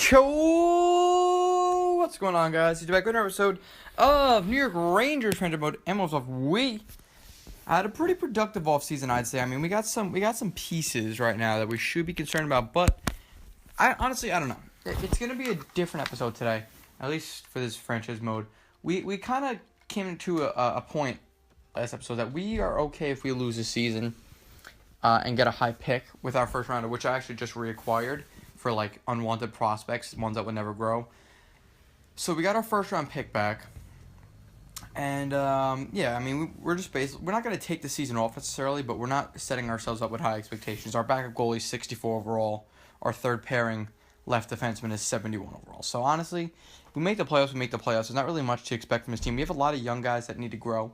Cho! What's going on, guys? It's back with another episode of New York Rangers Friendship Mode. Emmons off. We had a pretty productive offseason, I'd say. I mean, we got some pieces right now that we should be concerned about, but I don't know. It's gonna be a different episode today, at least for this franchise mode. We kind of came to a point last episode that we are okay if we lose this season and get a high pick with our first rounder, which I actually just reacquired for like unwanted prospects, ones that would never grow. So we got our first round pick back, and yeah, I mean we're just we're not going to take the season off necessarily, but we're not setting ourselves up with high expectations. Our backup goalie is 64 overall. Our third pairing left defenseman is 71 overall. So honestly, if we make the playoffs, we make the playoffs. There's not really much to expect from this team. We have a lot of young guys that need to grow,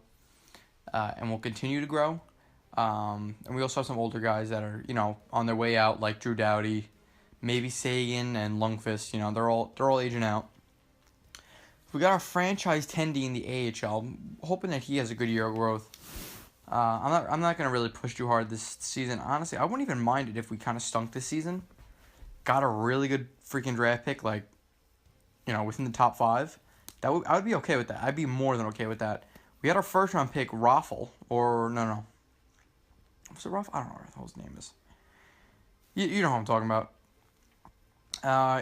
and will continue to grow. And we also have some older guys that are, on their way out, like Drew Doughty, maybe Sagan and Lundqvist. They're all aging out. We got our franchise Tendy in the AHL. I'm hoping that he has a good year of growth. I'm not gonna really push too hard this season. Honestly, I wouldn't even mind it if we kind of stunk this season. Got a really good freaking draft pick, like, within the top 5. I would be okay with that. I'd be more than okay with that. We had our first round pick, Raffle, or no. Was it Raffle? I don't know what the hell his name is. You know who I'm talking about.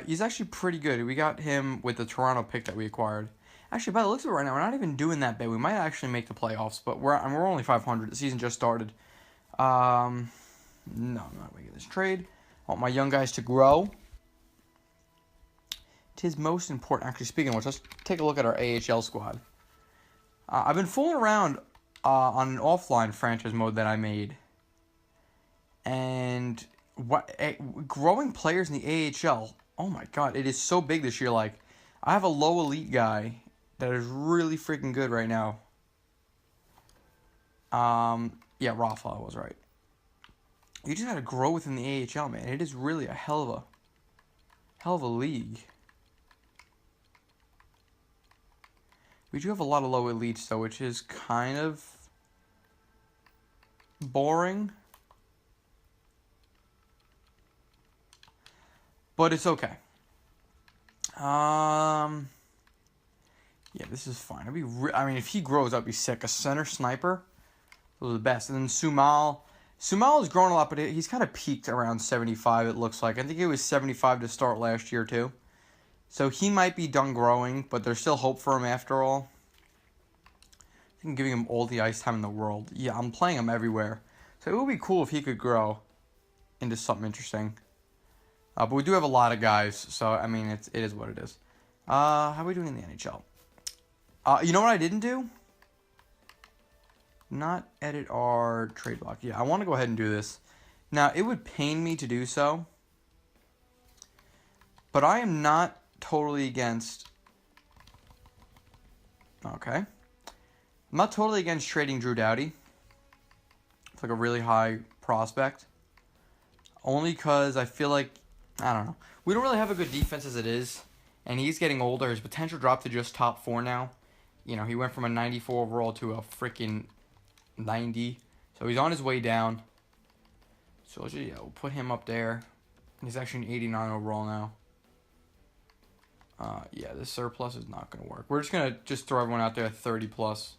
He's actually pretty good. We got him with the Toronto pick that we acquired. Actually, by the looks of it right now, we're not even doing that bad. We might actually make the playoffs, but we're only 500. The season just started. No, I'm not making this trade. I want my young guys to grow. Tis most important. Actually, speaking of which, let's take a look at our AHL squad. I've been fooling around on an offline franchise mode that I made. And growing players in the AHL, oh my god, it is so big this year. Like, I have a low elite guy that is really freaking good right now. Yeah, Rafa, I was right. You just gotta grow within the AHL, man. It is really a hell of a league. We do have a lot of low elites though, which is kind of boring. But it's okay. Yeah, this is fine. I mean, if he grows, I'd be sick. A center sniper, those are the best. And then Sumal has grown a lot, but he's kind of peaked around 75. It looks like. I think he was 75 to start last year too. So he might be done growing, but there's still hope for him after all. I think I'm giving him all the ice time in the world. Yeah, I'm playing him everywhere. So it would be cool if he could grow into something interesting. But we do have a lot of guys, so, I mean, it is what it is. How are we doing in the NHL? You know what I didn't do? Not edit our trade block. Yeah, I want to go ahead and do this. Now, it would pain me to do so, but I am not totally against... Okay. I'm not totally against trading Drew Doughty. It's like a really high prospect. Only because I feel like... I don't know. We don't really have a good defense as it is, and he's getting older. His potential dropped to just top 4 now. He went from a 94 overall to a freaking 90. So he's on his way down. So we'll put him up there. He's actually an 89 overall now. Yeah, this surplus is not going to work. We're just going to throw everyone out there at 30 plus.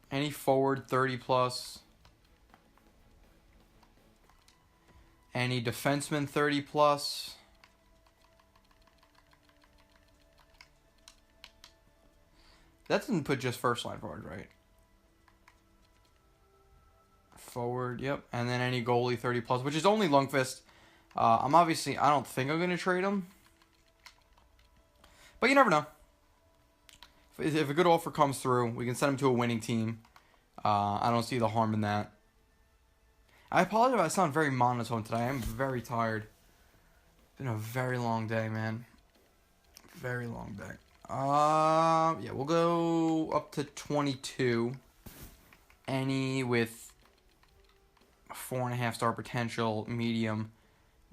Any forward 30 plus. Any defenseman 30 plus. That doesn't put just first line forward, right? Forward, yep. And then any goalie 30 plus, which is only Lundqvist. I don't think I'm going to trade him. But you never know. If a good offer comes through, we can send him to a winning team. I don't see the harm in that. I apologize if I sound very monotone today. I am very tired. It's been a very long day, man. Very long day. Yeah, we'll go up to 22. Any with 4.5 star potential, medium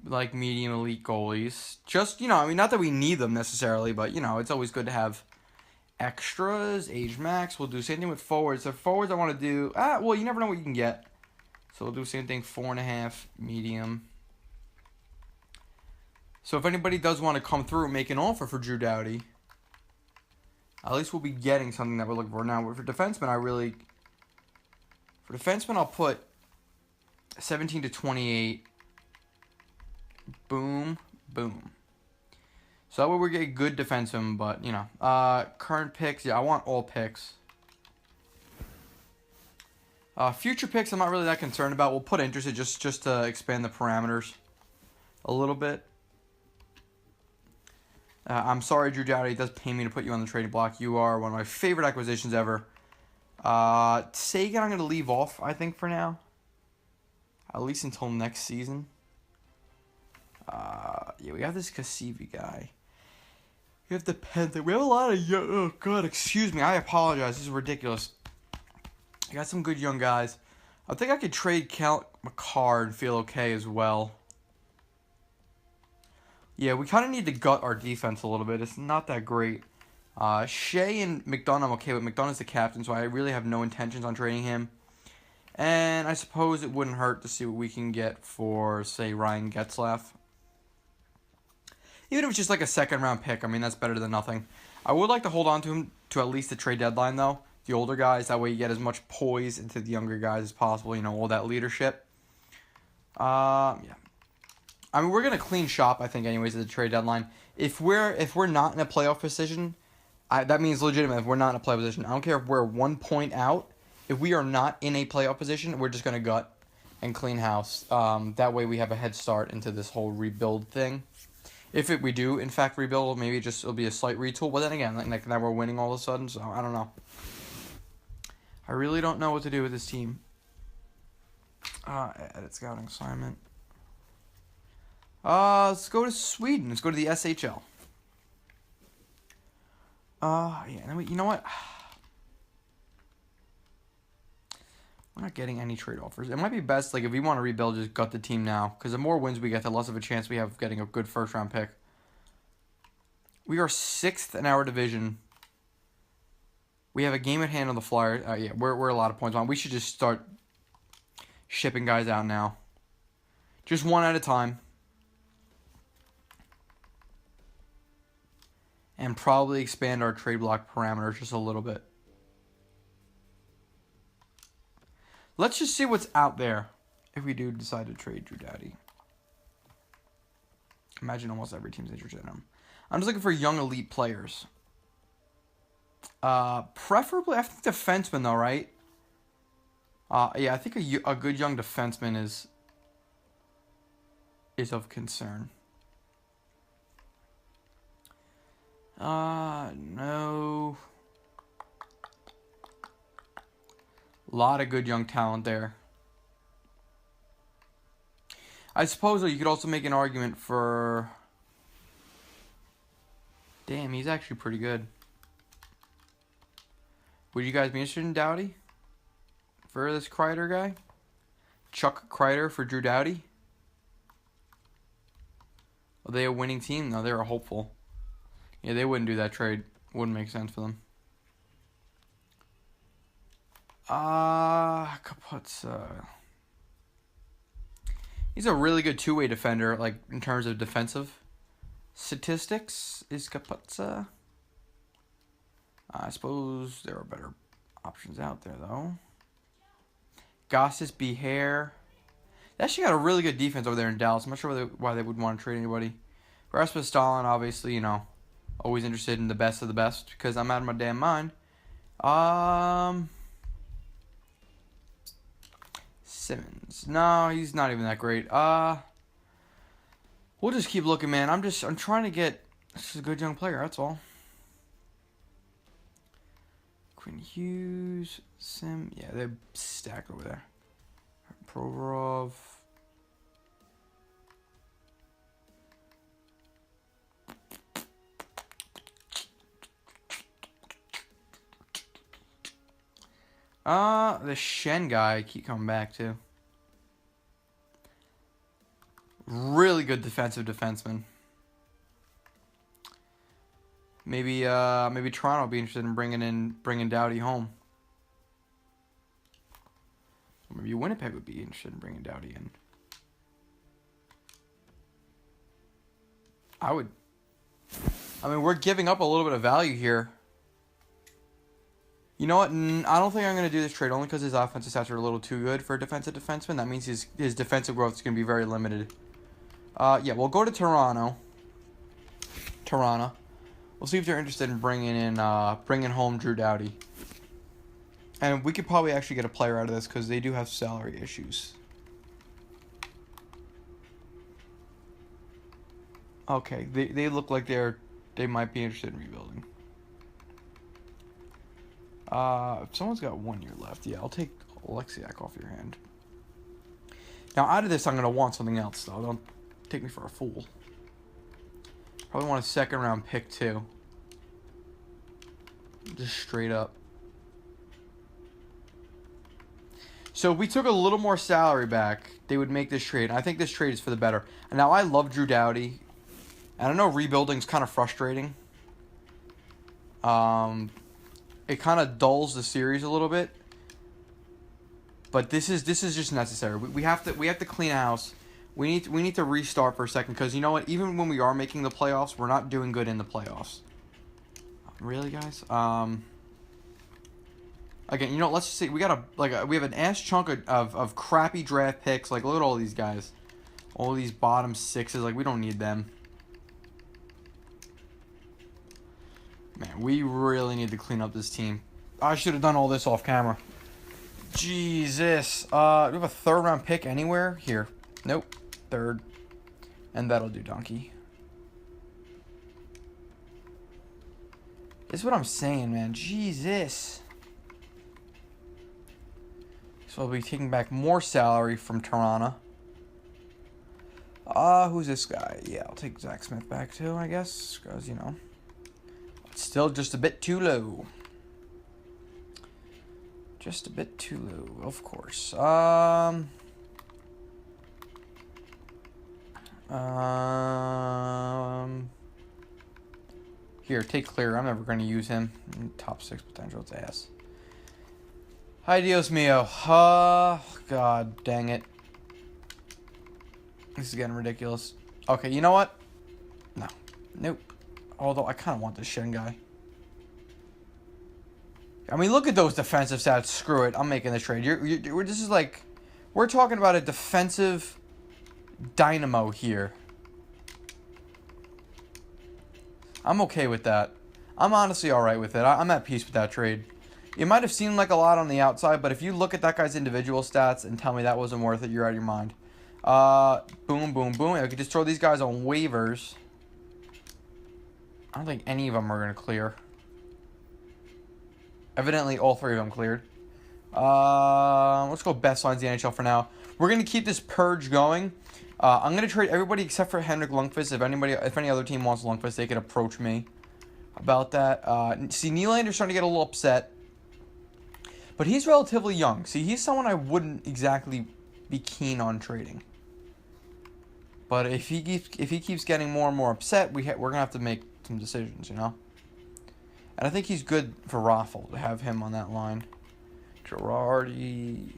elite goalies. Just, not that we need them necessarily, but, it's always good to have extras. Age max. We'll do the same thing with forwards. So forwards I want to do, well, you never know what you can get. So we'll do the same thing, 4.5, medium. So if anybody does want to come through and make an offer for Drew Doughty, at least we'll be getting something that we're looking for. Now, for defenseman, I'll put 17 to 28. Boom, boom. So that way we're getting good defenseman, but, you know. Current picks, yeah, I want all picks. Future picks, I'm not really that concerned about. We'll put interested just to expand the parameters a little bit. I'm sorry, Drew Doughty. It does pay me to put you on the trading block. You are one of my favorite acquisitions ever. Sagan, I'm going to leave off, I think, for now. At least until next season. Yeah, we have this Cjeths guy. We have the Panther. We have a lot of young... Oh, God, excuse me. I apologize. This is ridiculous. I got some good young guys. I think I could trade Cal McCarr and feel okay as well. Yeah, we kind of need to gut our defense a little bit. It's not that great. Shea and McDonough I'm okay with. McDonough's the captain, so I really have no intentions on trading him. And I suppose it wouldn't hurt to see what we can get for, say, Ryan Getzlaf. Even if it's just like a second-round pick, I mean, that's better than nothing. I would like to hold on to him to at least the trade deadline, though. The older guys, that way you get as much poise into the younger guys as possible, you know, all that leadership. Yeah. I mean, we're going to clean shop, I think, anyways, at the trade deadline. If we're not in a playoff position, that means legitimate. If we're not in a playoff position, I don't care if we're 1 point out. If we are not in a playoff position, we're just going to gut and clean house. That way we have a head start into this whole rebuild thing. If we do, in fact, rebuild, maybe it'll be a slight retool. But then again, like now we're winning all of a sudden, so I don't know. I really don't know what to do with this team. Edit scouting assignment. Let's go to Sweden. Let's go to the SHL. Yeah, you know what? We're not getting any trade offers. It might be best, like, if we want to rebuild, just gut the team now. Because the more wins we get, the less of a chance we have of getting a good first-round pick. We are 6th in our division. We have a game at hand on the Flyers. Yeah, we're a lot of points on. We should just start shipping guys out now. Just one at a time. And probably expand our trade block parameters just a little bit. Let's just see what's out there if we do decide to trade Drew Doughty. Imagine almost every team's interested in him. I'm just looking for young elite players. Preferably, I think defenseman though, right? Yeah, I think a good young defenseman is of concern. No. A lot of good young talent there. I suppose you could also make an argument for... Damn, he's actually pretty good. Would you guys be interested in Doughty? For this Kreider guy? Chuck Kreider for Drew Doughty? Are they a winning team? No, they're a hopeful. Yeah, they wouldn't do that trade. Wouldn't make sense for them. Kaputsa. He's a really good two-way defender, like, in terms of defensive statistics. Is Kaputsa? I suppose there are better options out there, though. Gossis Behair. They actually got a really good defense over there in Dallas. I'm not sure why they would want to trade anybody. Rasmus Stalin, obviously, you know, always interested in the best of the best because I'm out of my damn mind. Simmons. No, he's not even that great. We'll just keep looking, man. I'm trying to get just a good young player, that's all. Quinn Hughes, yeah, they're stacked over there. Provorov. The Shen guy I keep coming back to. Really good defensive defenseman. Maybe Toronto will be interested in bringing Doughty home. Or maybe Winnipeg would be interested in bringing Doughty in. I would. I mean, we're giving up a little bit of value here. You know what? I don't think I'm going to do this trade only because his offensive stats are a little too good for a defensive defenseman. That means his defensive growth is going to be very limited. Yeah, we'll go to Toronto. We'll see if they're interested in bringing home Drew Doughty. And we could probably actually get a player out of this because they do have salary issues. Okay, they look like they might be interested in rebuilding. If someone's got 1 year left, yeah, I'll take Alexiak off your hand. Now, out of this, I'm going to want something else, though. Don't take me for a fool. Probably want a second round pick, too. Just straight up. So if we took a little more salary back, they would make this trade. I think this trade is for the better. And now, I love Drew Doughty. And I know rebuilding's kind of frustrating. It kind of dulls the series a little bit, but this is just necessary. We have to clean house. We need to restart for a second because you know what? Even when we are making the playoffs, we're not doing good in the playoffs. Really, guys? Again, you know, let's just see. We have an ass chunk of crappy draft picks. Like, look at all these guys, all these bottom sixes. Like, we don't need them. Man, we really need to clean up this team. I should have done all this off camera. Jesus. Do we have a third round pick anywhere? Here. Nope. Third. And that'll do, donkey. This is what I'm saying, man. Jesus. So we'll be taking back more salary from Toronto. Who's this guy? Yeah, I'll take Zach Smith back too, I guess. Because, you know. Still just a bit too low. Just a bit too low, of course. Here, take Clear. I'm never going to use him. Top 6 potential. It's ass. Hi, Dios mio. God dang it. This is getting ridiculous. Okay, you know what? No. Nope. Although I kind of want this Shen guy. I mean, look at those defensive stats. Screw it. I'm making this trade. This is like, we're talking about a defensive dynamo here. I'm okay with that. I'm honestly all right with it. I'm at peace with that trade. It might have seemed like a lot on the outside, but if you look at that guy's individual stats and tell me that wasn't worth it, you're out of your mind. Boom, boom, boom. I could just throw these guys on waivers. I don't think any of them are going to clear. Evidently, all 3 of them cleared. Let's go best lines in the NHL for now. We're going to keep this purge going. I'm going to trade everybody except for Henrik Lundqvist. If any other team wants Lundqvist, they could approach me about that. See, Nylander's starting to get a little upset. But he's relatively young. See, he's someone I wouldn't exactly be keen on trading. But if he keeps getting more and more upset, we're going to have to make some decisions, you know? And I think he's good for Raffle to have him on that line. Girardi,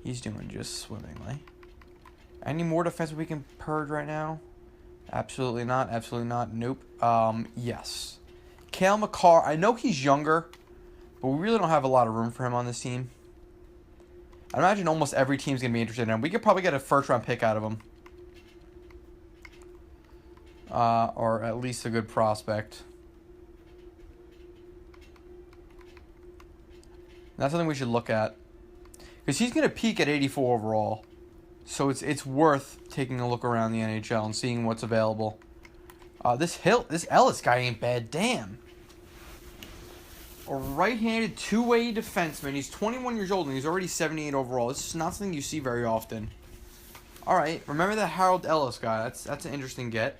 he's doing just swimmingly. Any more defense we can purge right now? Absolutely not. Absolutely not. Nope. Yes. Cale Makar, I know he's younger, but we really don't have a lot of room for him on this team. I imagine almost every team's going to be interested in him. We could probably get a first-round pick out of him. Or at least a good prospect. That's something we should look at. Because he's going to peak at 84 overall. So it's worth taking a look around the NHL and seeing what's available. This Ellis guy ain't bad. Damn. A right-handed two-way defenseman. He's 21 years old and he's already 78 overall. This is not something you see very often. All right. Remember that Harold Ellis guy. That's an interesting get.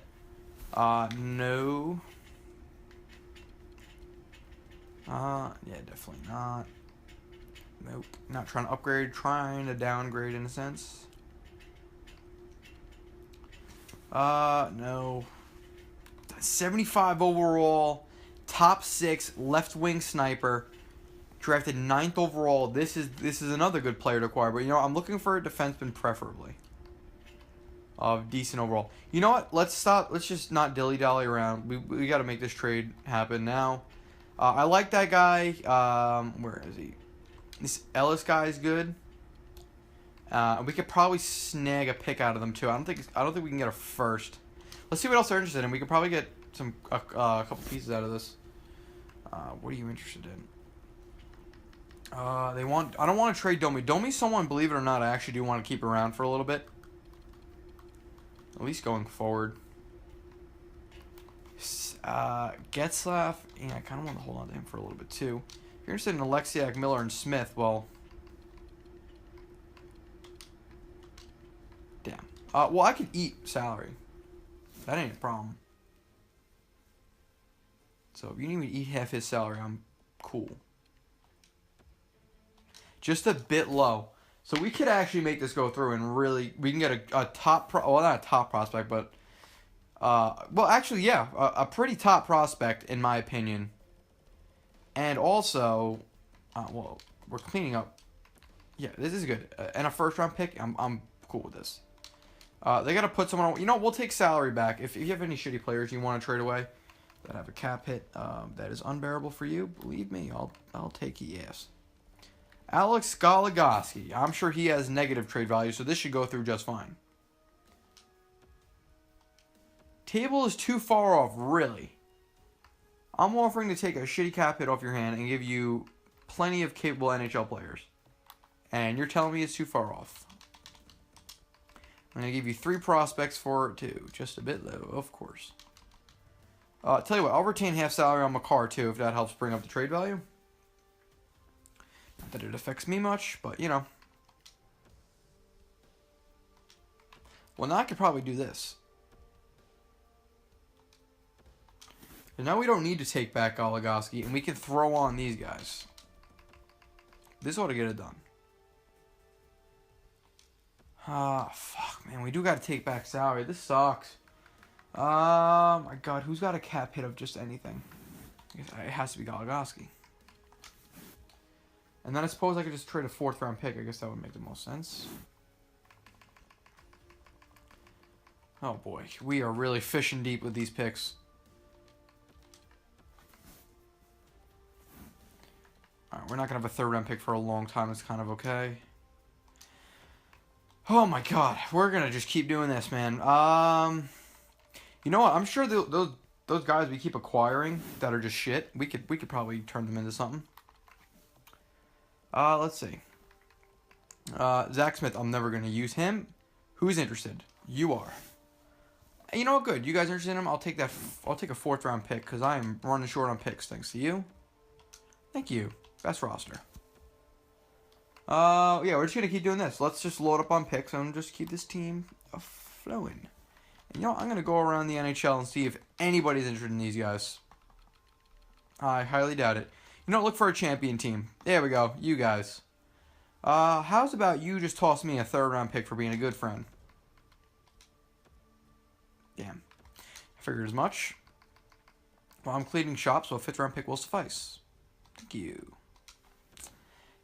No. Yeah, definitely not. Nope. Not trying to upgrade, trying to downgrade in a sense. No. 75 overall, top 6, left wing sniper, drafted 9th overall. This is another good player to acquire, but you know, I'm looking for a defenseman preferably. of decent overall. You know what? Let's stop. Let's just not dilly-dally around. We got to make this trade happen now. I like that guy. Where is he? This Ellis guy is good. We could probably snag a pick out of them too. I don't think we can get a first. Let's see what else they're interested in. We could probably get a couple pieces out of this. What are you interested in? They want. I don't want to trade Domi. Domi's someone, believe it or not, I actually do want to keep around for a little bit. At least going forward. Cjeths, yeah, I kind of want to hold on to him for a little bit too. If you're interested in Alexiak, Miller, and Smith, well, damn. Well, I could eat salary. That ain't a problem. So if you need me to eat half his salary, I'm cool. Just a bit low. So we could actually make this go through and really, we can get a top, well, not a top prospect, but, well, actually, yeah, a pretty top prospect, in my opinion. And also, well, we're cleaning up. Yeah, this is good. And a first-round pick, I'm cool with this. They got to put someone on, you know, we'll take salary back. If you have any shitty players you want to trade away that have a cap hit that is unbearable for you, believe me, I'll take yes. Alex Goligoski. I'm sure he has negative trade value, so this should go through just fine. Table is too far off, really. I'm offering to take a shitty cap hit off your hand and give you plenty of capable NHL players. And you're telling me it's too far off. I'm going to give you 3 prospects for it, too. Just a bit low, of course. Tell you what, I'll retain half salary on McCarr, too, if that helps bring up the trade value. Not that it affects me much, but, you know. Well, now I could probably do this. And now we don't need to take back Goligoski, and we can throw on these guys. This ought to get it done. Fuck, man. We do got to take back salary. This sucks. My God. Who's got a cap hit of just anything? I guess it has to be Goligoski. And then I suppose I could just trade a 4th-round pick. I guess that would make the most sense. Oh, boy. We are really fishing deep with these picks. Alright, we're not going to have a 3rd-round pick for a long time. It's kind of okay. Oh, my God. We're going to just keep doing this, man. You know what? I'm sure those guys we keep acquiring that are just shit, we could probably turn them into something. Let's see. Zach Smith, I'm never going to use him. Who's interested? You are. You know what? Good. You guys are interested in him? I'll take that. I'll take a 4th-round pick because I am running short on picks. Thanks to you. Thank you. Best roster. Yeah, we're just going to keep doing this. Let's just load up on picks and just keep this team flowing. And, you know, I'm going to go around the NHL and see if anybody's interested in these guys. I highly doubt it. You know, look for a champion team. There we go. You guys. How's about you just toss me a 3rd-round pick for being a good friend? Damn. I figured as much. Well, I'm cleaning shop, so a 5th-round pick will suffice. Thank you.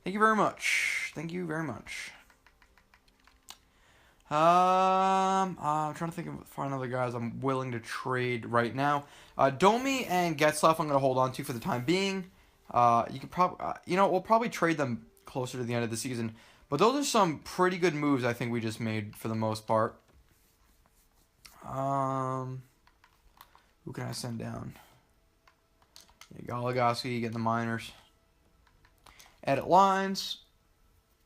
Thank you very much. Thank you very much. I'm trying to think of find other guys I'm willing to trade right now. Domi and Cjeths I'm going to hold on to for the time being. You could probably, you know, we'll probably trade them closer to the end of the season. But those are some pretty good moves I think we just made for the most part. Who can I send down? Yeah, Goligoski, getting the minors. Edit lines.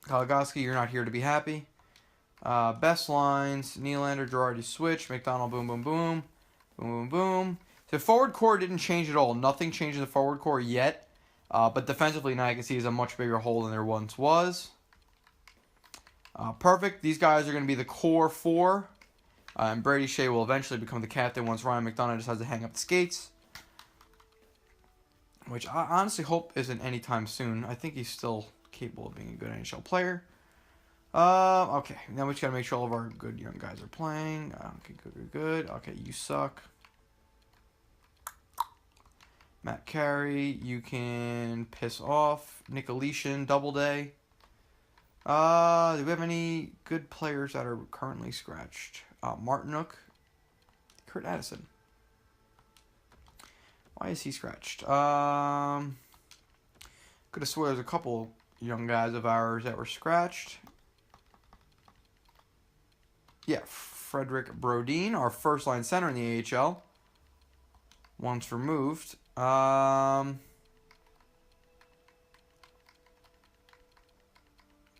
Goligoski, you're not here to be happy. Best lines. Nylander, Girardi, switch. McDonald, boom, boom, boom. Boom, boom, boom. The forward core didn't change at all. Nothing changed in the forward core yet. But defensively now you can see is a much bigger hole than there once was. Perfect. These guys are going to be the core 4. And Brady Shea will eventually become the captain once Ryan McDonough decides to hang up the skates. Which I honestly hope isn't anytime soon. I think he's still capable of being a good NHL player. Okay. Now we just got to make sure all of our good young guys are playing. Okay, good. Okay, you suck. Matt Carey, you can piss off. Nick Aletian, Doubleday. Do we have any good players that are currently scratched? Martinook, Kurt Addison. Why is he scratched? Could have sworn there's a couple young guys of ours that were scratched. Yeah, Frederick Brodin, our first line center in the AHL. Once removed. Okay,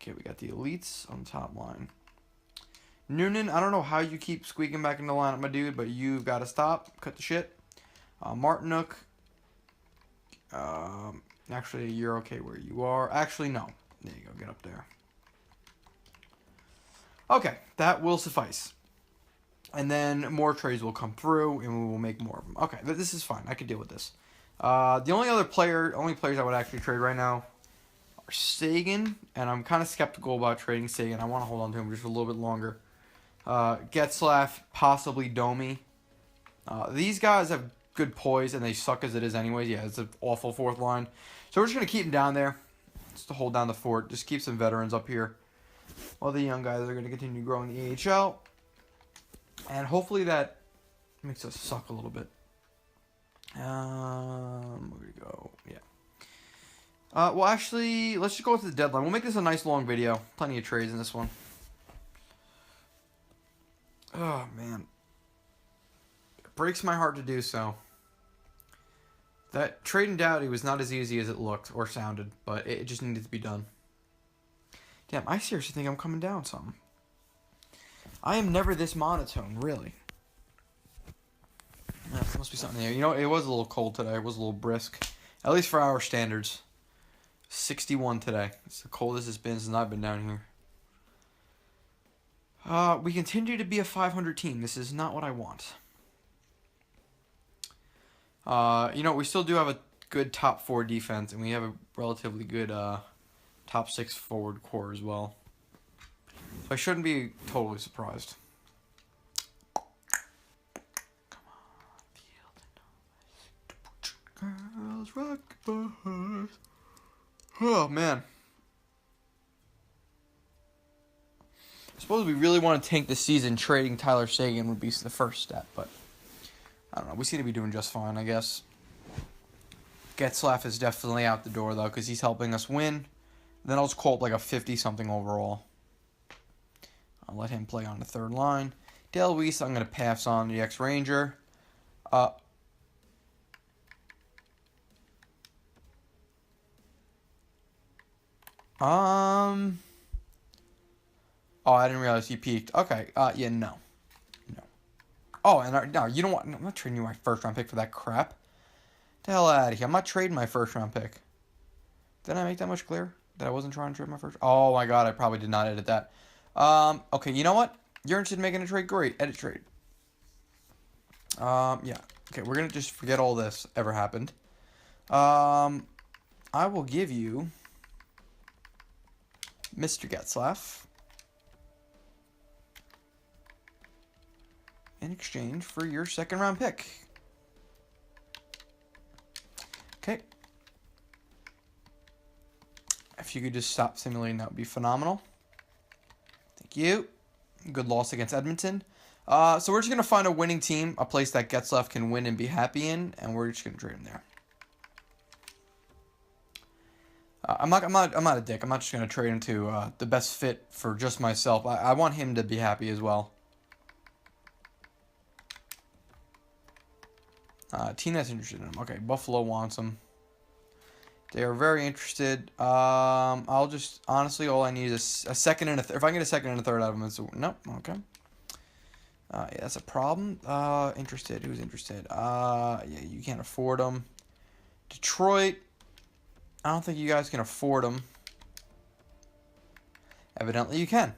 we got the elites on the top line. Noonan, I don't know how you keep squeaking back in the lineup, my dude, but you've got to stop. Cut the shit. Martinook. Actually, you're okay where you are. Actually, no. There you go. Get up there. Okay, that will suffice. And then more trades will come through, and we will make more of them. Okay, this is fine. I can deal with this. The only players I would actually trade right now are Sagan, and I'm kind of skeptical about trading Sagan. I want to hold on to him just a little bit longer. Cjeths, possibly Domi. These guys have good poise, and they suck as it is anyways. Yeah, it's an awful fourth line. So we're just going to keep them down there just to hold down the fort. Just keep some veterans up here while the young guys are going to continue growing the AHL. And hopefully that makes us suck a little bit. Where we go? Yeah. Well, actually, let's just go to the deadline. We'll make this a nice long video. Plenty of trades in this one. Oh, man. It breaks my heart to do so. That trade in Dowdy was not as easy as it looked or sounded, but it just needed to be done. Damn, I seriously think I'm coming down some. I am never this monotone, really. Yeah, there must be something there. You know, it was a little cold today. It was a little brisk. At least for our standards. 61 today. It's the coldest it's been since I've been down here. We continue to be a 500 team. This is not what I want. You know, we still do have a good top 4 defense, and we have a relatively good top 6 forward core as well. So I shouldn't be totally surprised. Come on, girls, rock bars. Oh, man. I suppose we really want to tank the season. Trading Tyler Seguin would be the first step, but I don't know. We seem to be doing just fine, I guess. Cjeths is definitely out the door, though, because he's helping us win. Then I'll just call it like a 50-something overall. I'll let him play on the third line. Dale Weiss, I'm going to pass on the ex-Ranger. Oh, I didn't realize he peaked. Okay, yeah, no. Oh, and no, you don't want... I'm not trading you my first-round pick for that crap. Get the hell out of here. I'm not trading my first-round pick. Didn't I make that much clear? That I wasn't trying to trade my first... Oh, my God, I probably did not edit that. Okay, you know what? You're interested in making a trade? Great, edit trade. Yeah. Okay, we're going to just forget all this ever happened. I will give you Mr. Cjeths in exchange for your second-round pick. Okay. If you could just stop simulating, that would be phenomenal. Thank you. Good loss against Edmonton. So we're just going to find a winning team, a place that Cjeths can win and be happy in, and we're just going to trade him there. I'm not a dick. I'm not just going to trade him to the best fit for just myself. I want him to be happy as well. Team that's interested in him. Okay, Buffalo wants him. They are very interested. I'll just, honestly, all I need is a second and a third. If I can get a second and a third out of him, it's a, nope, okay. Yeah, that's a problem. Interested, who's interested? Yeah, you can't afford them. Detroit, I don't think you guys can afford them. Evidently you can.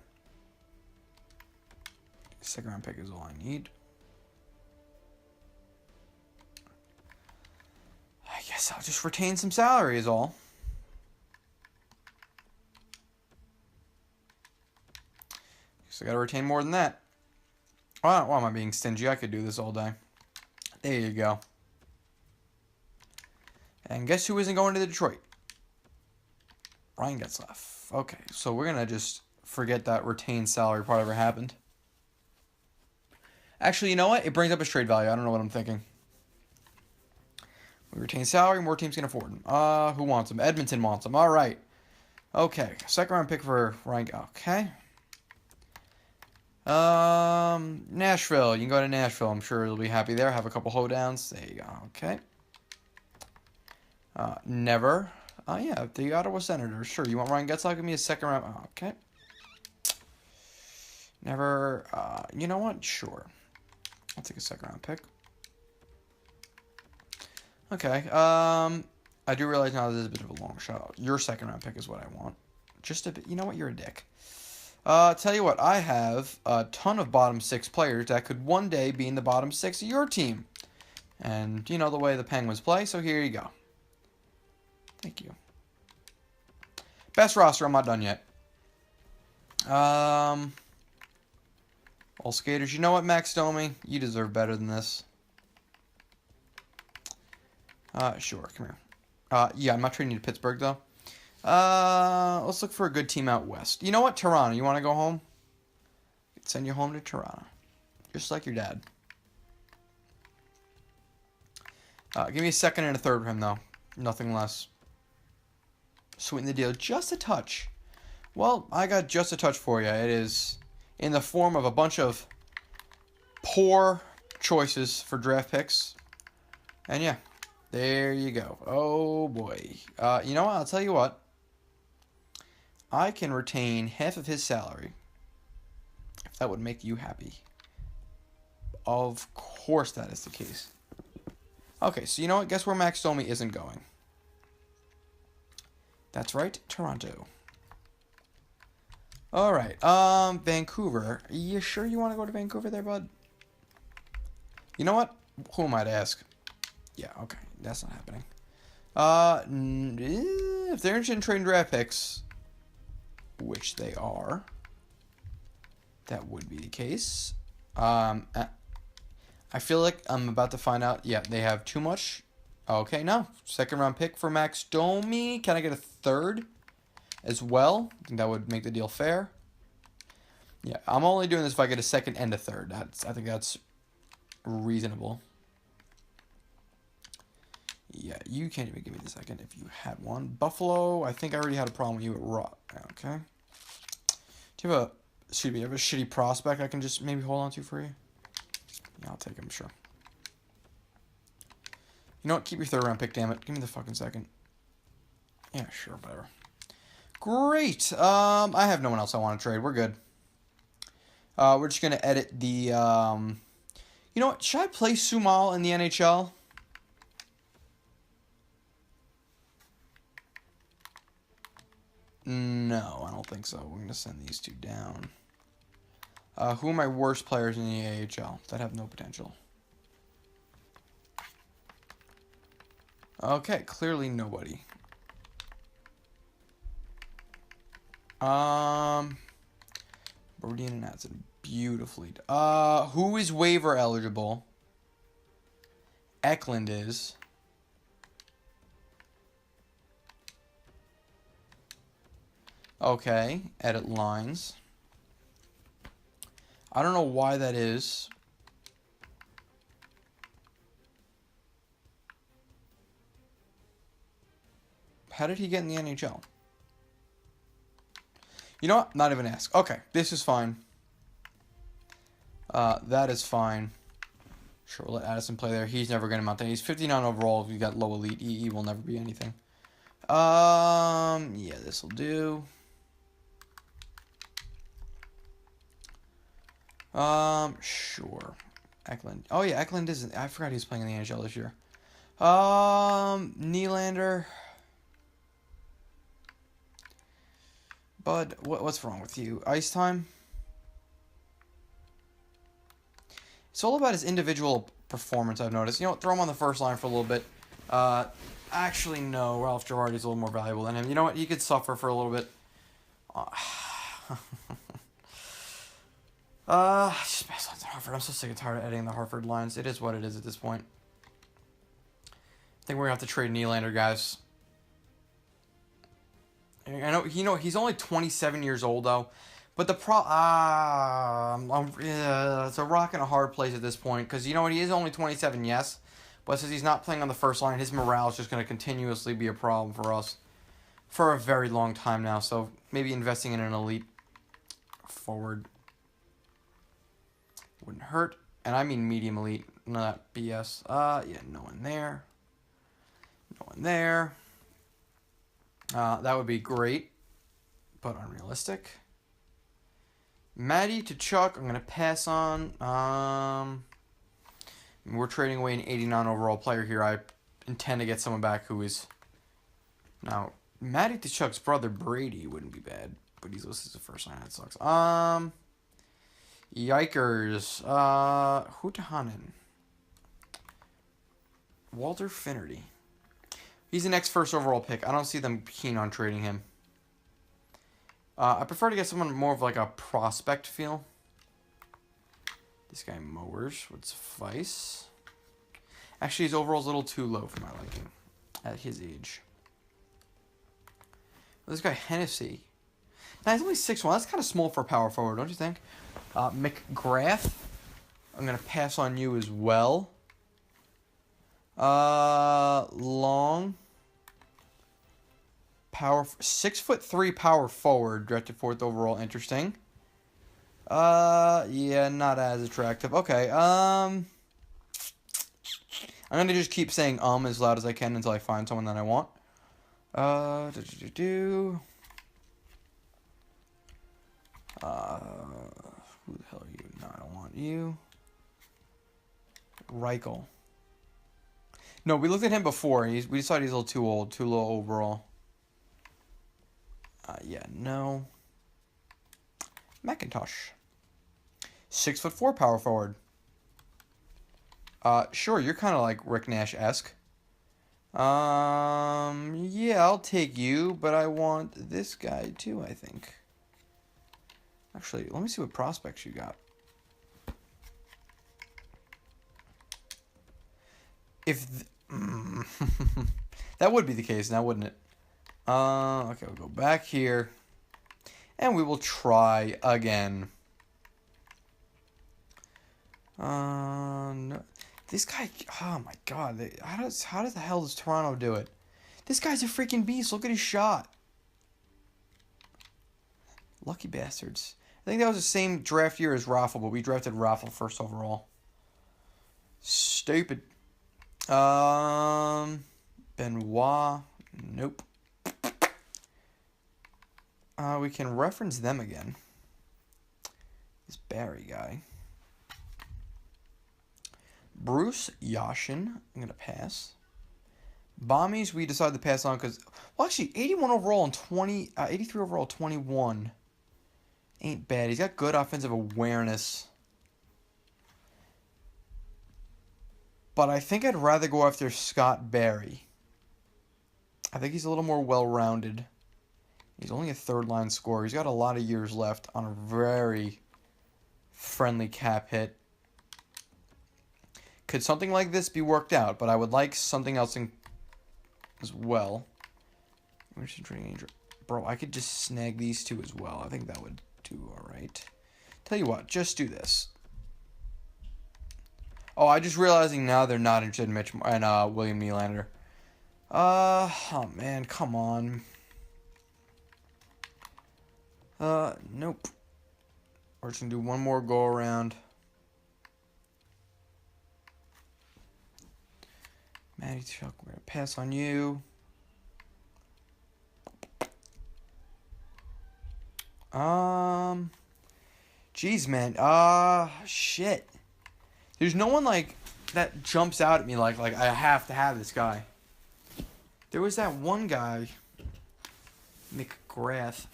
Second round pick is all I need. I guess I'll just retain some salary is all. Guess I gotta retain more than that. Why am I being stingy? I could do this all day. There you go. And guess who isn't going to Detroit? Ryan Cjeths. Okay, so we're gonna just forget that retained salary part ever happened. Actually, you know what? It brings up his trade value. I don't know what I'm thinking. We retain salary. More teams can afford him. Who wants him? Edmonton wants him. All right. Okay. Second round pick for Ryan. Okay. Nashville. You can go to Nashville. I'm sure you'll be happy there. Have a couple hoedowns. There you go. Okay. Never. Yeah, the Ottawa Senators. Sure. You want Ryan Getzlaf? Give me a second round. Okay. Never. You know what? Sure. I'll take a second round pick. Okay. I do realize now this is a bit of a long shot. Your second round pick is what I want. Just a bit. You know what? You're a dick. Tell you what. I have a ton of bottom six players that could one day be in the bottom six of your team. And you know the way the Penguins play, so here you go. Thank you. Best roster. I'm not done yet. All skaters. You know what, Max Domi? You deserve better than this. Sure. Come here. Yeah, I'm not trading you to Pittsburgh, though. Let's look for a good team out west. You know what, Toronto? You want to go home? Send you home to Toronto. Just like your dad. Give me a second and a third for him, though. Nothing less. Sweeten the deal just a touch. Well, I got just a touch for you. It is in the form of a bunch of poor choices for draft picks. And yeah, there you go. Oh boy. You know what? I'll tell you what. I can retain half of his salary. If that would make you happy. Of course that is the case. Okay, so you know what? Guess where Max Domi isn't going? That's right, Toronto. All right, Vancouver. Are you sure you want to go to Vancouver there, bud? You know what? Who am I to ask? Yeah, okay, that's not happening. If they're interested in trading draft picks, which they are, that would be the case. I feel like I'm about to find out. Yeah, they have too much. Okay, no. Second round pick for Max Domi. Can I get a third as well? I think that would make the deal fair. Yeah, I'm only doing this if I get a second and a third. I think that's reasonable. Yeah, you can't even give me the second if you had one. Buffalo, I think I already had a problem with you at Raw. Okay. Do you have a shitty prospect I can just maybe hold on to for you? Yeah, I'll take him, sure. You know what? Keep your third round pick, damn it. Give me the fucking second. Yeah, sure, whatever. Great. I have no one else I want to trade. We're good. We're just going to edit the... you know what? Should I play Sumal in the NHL? No, I don't think so. We're going to send these two down. Who are my worst players in the AHL that have no potential? Okay, clearly nobody. Brodin and Adson. Beautifully. Who is waiver eligible? Eklund is. Okay, edit lines. I don't know why that is. How did he get in the NHL? You know what? Not even ask. Okay, this is fine. That is fine. Sure, we'll let Addison play there. He's never going to mount that. He's 59 overall. If you got low elite, he will never be anything. Yeah, this will do. Sure. Eklund. Oh yeah, Eklund isn't. I forgot he was playing in the NHL this year. Nylander. Bud, what's wrong with you? Ice time? It's all about his individual performance, I've noticed. You know what? Throw him on the first line for a little bit. Actually, no. Ralph Girardi's a little more valuable than him. You know what? He could suffer for a little bit. Just best lines at Hartford. I'm so sick and tired of editing the Hartford lines. It is what it is at this point. I think we're going to have to trade Nylander, guys. I know, he's only 27 years old, though. But the it's a rock and a hard place at this point because you know what, he is only 27, yes, but since he's not playing on the first line, his morale is just going to continuously be a problem for us for a very long time now. So maybe investing in an elite forward wouldn't hurt, and I mean medium elite, not BS. Yeah, no one there, no one there. That would be great, but unrealistic. Maddie to Chuck, I'm going to pass on. We're trading away an 89 overall player here. I intend to get someone back who is... Now, Maddie to Chuck's brother, Brady, wouldn't be bad, but he's listed as the first line. That sucks. Yikers. Hutahanen. Walter Finnerty. He's the next first overall pick. I don't see them keen on trading him. I prefer to get someone more of like a prospect feel. This guy Mowers would suffice. Actually, his overall's a little too low for my liking at his age. This guy Hennessy. Now, he's only 6'1". That's kind of small for a power forward, don't you think? McGrath. I'm going to pass on you as well. Long. 6'3" power forward, drafted 4th overall. Interesting. Yeah, not as attractive. Okay. I'm gonna just keep saying as loud as I can until I find someone that I want. Who the hell are you? No, I don't want you. Reichel. No, we looked at him before. We decided he's a little too old, too low overall. Yeah, no. McIntosh. 6'4" power forward. Sure, you're kind of like Rick Nash-esque. Yeah, I'll take you, but I want this guy too, I think. Actually, let me see what prospects you got. That would be the case now, wouldn't it? Okay, we'll go back here. And we will try again. No. This guy, oh my god. How the hell does Toronto do it? This guy's a freaking beast. Look at his shot. Lucky bastards. I think that was the same draft year as Raffle, but we drafted Raffle first overall. Stupid. Benoit. Nope. We can reference them again. This Barry guy. Bruce Yashin. I'm going to pass. Bommies, we decided to pass on because... Well, actually, 81 overall and 83 overall, 21. Ain't bad. He's got good offensive awareness. But I think I'd rather go after Scott Barry. I think he's a little more well-rounded. He's only a third-line scorer. He's got a lot of years left on a very friendly cap hit. Could something like this be worked out? But I would like something else as well. Bro, I could just snag these two as well. I think that would do all right. Tell you what, just do this. Oh, I just realizing now they're not interested in Mitch and William Nylander. Oh man, come on. Nope. We're just gonna do one more go around. Matty Chuck, we're gonna pass on you. Jeez, man. Shit. There's no one like that jumps out at me like I have to have this guy. There was that one guy, McGrath.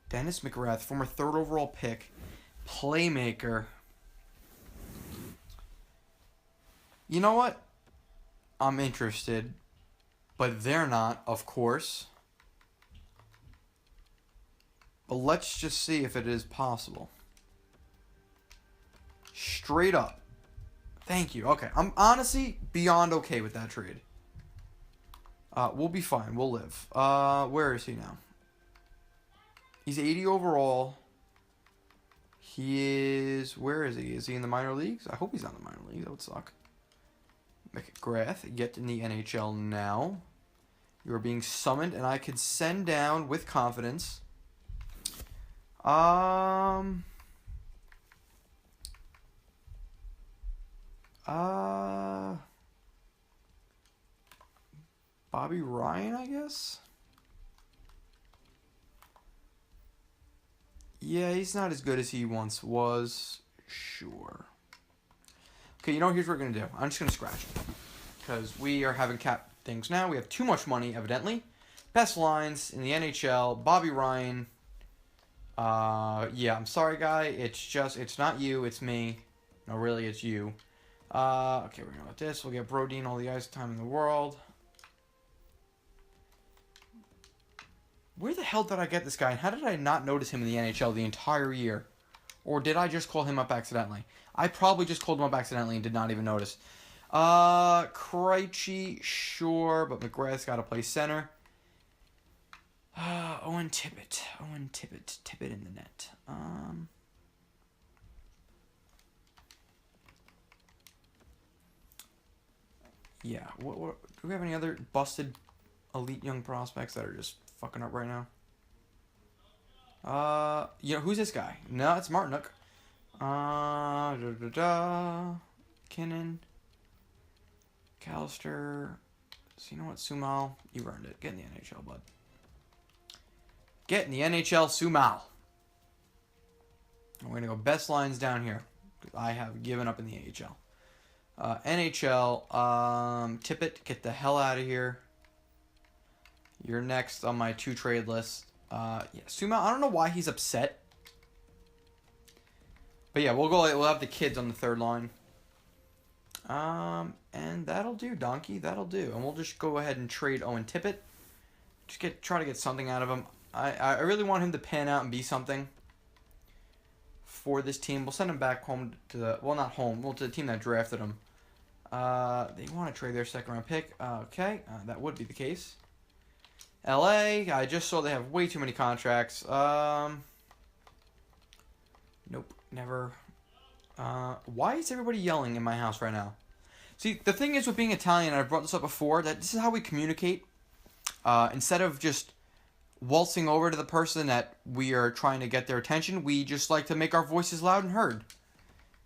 Dennis McGrath, former 3rd overall pick, playmaker. You know what? I'm interested, but they're not, of course. But let's just see if it is possible. Straight up. Thank you. Okay, I'm honestly beyond okay with that trade. We'll be fine. We'll live. Where is he now? He's 80 overall. He is... Where is he? Is he in the minor leagues? I hope he's not in the minor leagues. That would suck. McGrath, get in the NHL now. You're being summoned, and I could send down with confidence. Bobby Ryan, I guess? Yeah, he's not as good as he once was. Sure. Okay, you know, here's what we're going to do. I'm just going to scratch it. Because we are having cap things now. We have too much money, evidently. Best lines in the NHL. Bobby Ryan. Yeah, I'm sorry, guy. It's not you, it's me. No, really, it's you. Okay, we're going to let this. We'll get Brodeen all the ice time in the world. Where the hell did I get this guy? And how did I not notice him in the NHL the entire year? Or did I just call him up accidentally? I probably just called him up accidentally and did not even notice. Krejci, sure, but McGrath's got to play center. Owen Tippett. Tippett in the net. Yeah, what, do we have any other busted elite young prospects that are just fucking up right now? You know, who's this guy? No, it's Martinook. Kinnan. Callister. So you know what, Sumal? You earned it. Get in the NHL, bud. Get in the NHL, Sumal. We're going to go best lines down here. I have given up in the AHL. NHL, Tippett, get the hell out of here. You're next on my 2 trade list. Yeah, Sumal, I don't know why he's upset. But yeah, we'll have the kids on the 3rd line. And that'll do, Donkey. That'll do. And we'll just go ahead and trade Owen Tippett. Just try to get something out of him. I really want him to pan out and be something for this team. We'll send him back home to the... Well, not home. Well, to the team that drafted him. They want to trade their 2nd round pick. Okay, that would be the case. LA, I just saw they have way too many contracts. Nope, never. Why is everybody yelling in my house right now? See, the thing is with being Italian, and I've brought this up before, that this is how we communicate. Instead of just waltzing over to the person that we are trying to get their attention, we just like to make our voices loud and heard.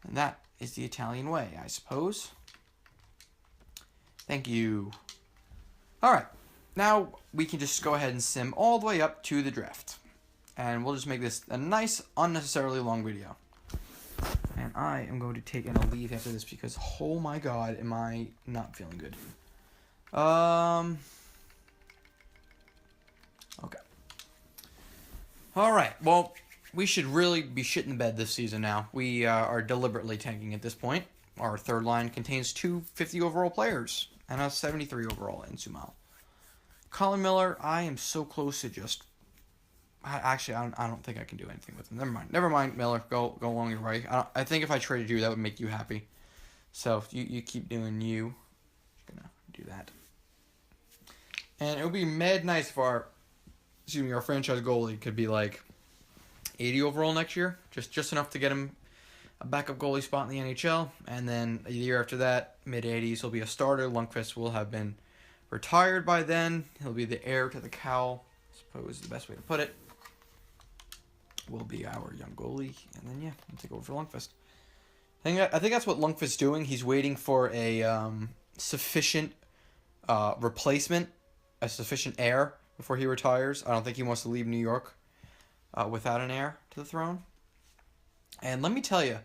And that is the Italian way, I suppose. Thank you. Alright, now we can just go ahead and sim all the way up to the draft. And we'll just make this a nice, unnecessarily long video. And I am going to take a leave after this because, oh my god, am I not feeling good. Okay. Alright, well, we should really be shitting the bed this season now. We are deliberately tanking at this point. Our 3rd line contains 2 50 overall players and a 73 overall in Sumal. Colin Miller, I am so close to just... I don't think I can do anything with him. Never mind, Miller. Go along your way. I think if I traded you, that would make you happy. So you keep doing you. Just gonna do that. And it would be mad nice if our franchise goalie could be like 80 overall next year, just enough to get him a backup goalie spot in the NHL, and then a year after that, mid-80s, he'll be a starter. Lundqvist will have been retired by then. He'll be the heir to the cowl, I suppose is the best way to put it. Will be our young goalie, and then yeah, we'll take over for Lundqvist. I think that's what Lundqvist's doing. He's waiting for a sufficient replacement, a sufficient heir before he retires. I don't think he wants to leave New York without an heir to the throne. And let me tell you,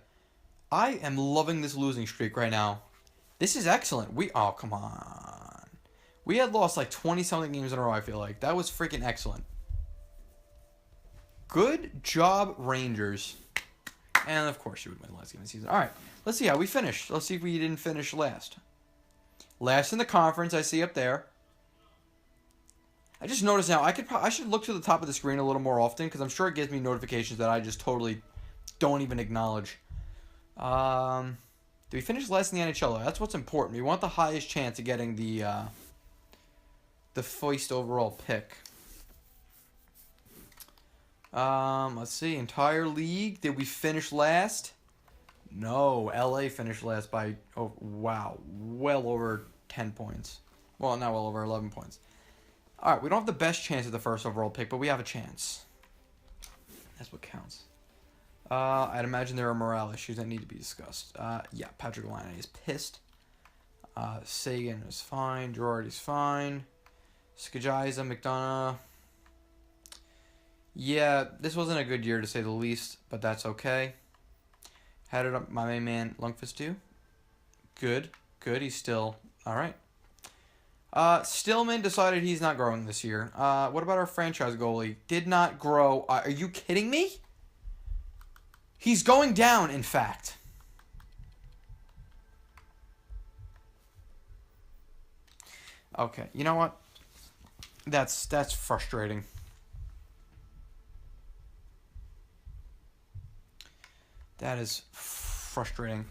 I am loving this losing streak right now. This is excellent. Oh, come on. We had lost like 20-something games in a row, I feel like. That was freaking excellent. Good job, Rangers. And, of course, you would win last game of the season. All right, let's see how we finished. Let's see if we didn't finish last. Last in the conference, I see up there. I just noticed now, I should look to the top of the screen a little more often, because I'm sure it gives me notifications that I just totally don't even acknowledge. Did we finish last in the NHL? That's what's important. We want the highest chance of getting the the first overall pick. Let's see. Entire league. Did we finish last? No. LA finished last by, oh, wow, well over 10 points. Well, not well over 11 points. All right, we don't have the best chance at the first overall pick, but we have a chance. That's what counts. I'd imagine there are morale issues that need to be discussed. Yeah, Patrick Laine is pissed. Sagan is fine. Girardi's fine. Cjeths, McDonough. Yeah, this wasn't a good year to say the least, but that's okay. Had it up my main man, Lundqvist too. Good. He's still all right. Stillman decided he's not growing this year. What about our franchise goalie? Did not grow. Are you kidding me? He's going down, in fact. Okay, you know what? That's frustrating. That is frustrating.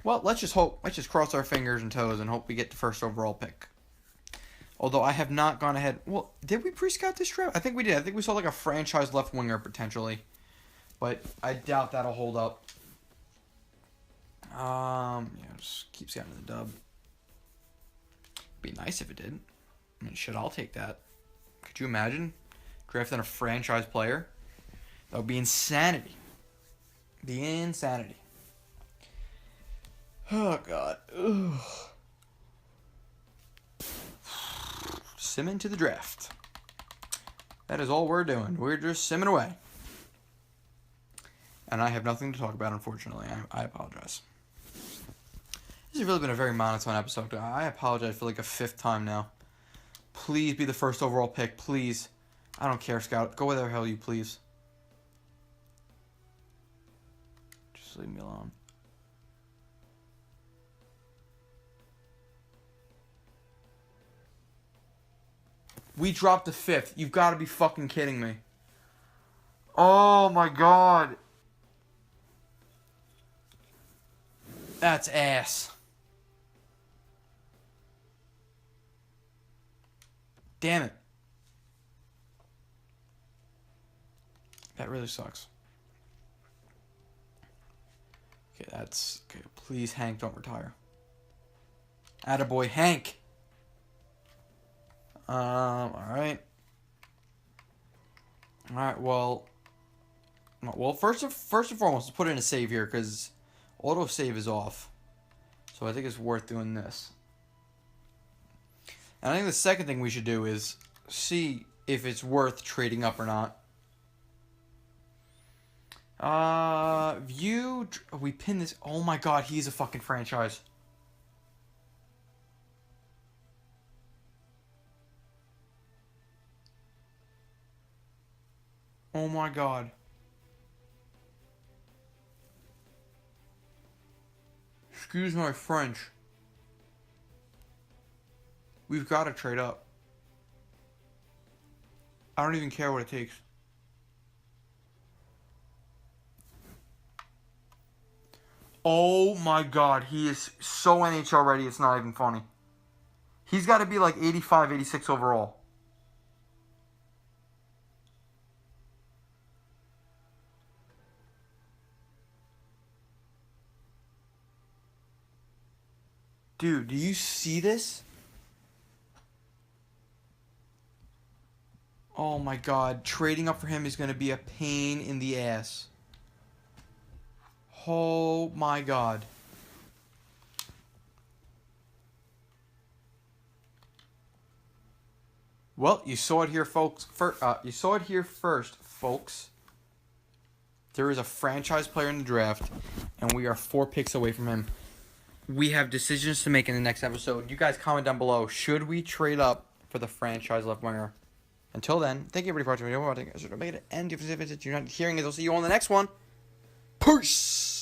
Well, let's just hope. Let's just cross our fingers and toes and hope we get the first overall pick. Although I have not gone ahead. Well, did we pre-scout this draft? I think we did. I think we saw like a franchise left winger potentially. But I doubt that'll hold up. Yeah, just keep scouting the dub. Be nice if it did. I mean, shit, I'll take that. Could you imagine drafting a franchise player? That would be insanity. The insanity. Oh, God. Ugh. Simming to the draft. That is all we're doing. We're just simming away. And I have nothing to talk about, unfortunately. I apologize. This has really been a very monotone episode. I apologize for like a fifth time now. Please be the first overall pick. Please. I don't care, Scout. Go where the hell you please. Just leave me alone. We dropped the fifth. You've got to be fucking kidding me. Oh my God. That's ass. Damn it. That really sucks. Okay, that's... Okay, please, Hank, don't retire. Attaboy, Hank. Alright. Alright, well... Well, first and foremost, let's put in a save here, because autosave is off. So I think it's worth doing this. And I think the second thing we should do is see if it's worth trading up or not. We pin this. Oh my God, he's a fucking franchise. Oh my God. Excuse my French. We've got to trade up. I don't even care what it takes. Oh my God, he is so NHL ready, it's not even funny. He's got to be like 85, 86 overall. Dude, do you see this? Oh my God, trading up for him is going to be a pain in the ass. Oh my God. Well, you saw it here, folks. You saw it here first, folks. There is a franchise player in the draft, and we are 4 picks away from him. We have decisions to make in the next episode. You guys comment down below. Should we trade up for the franchise left winger? Until then, thank you everybody for watching the video. Make it an end. If you're not hearing it, I'll see you on the next one. Peace.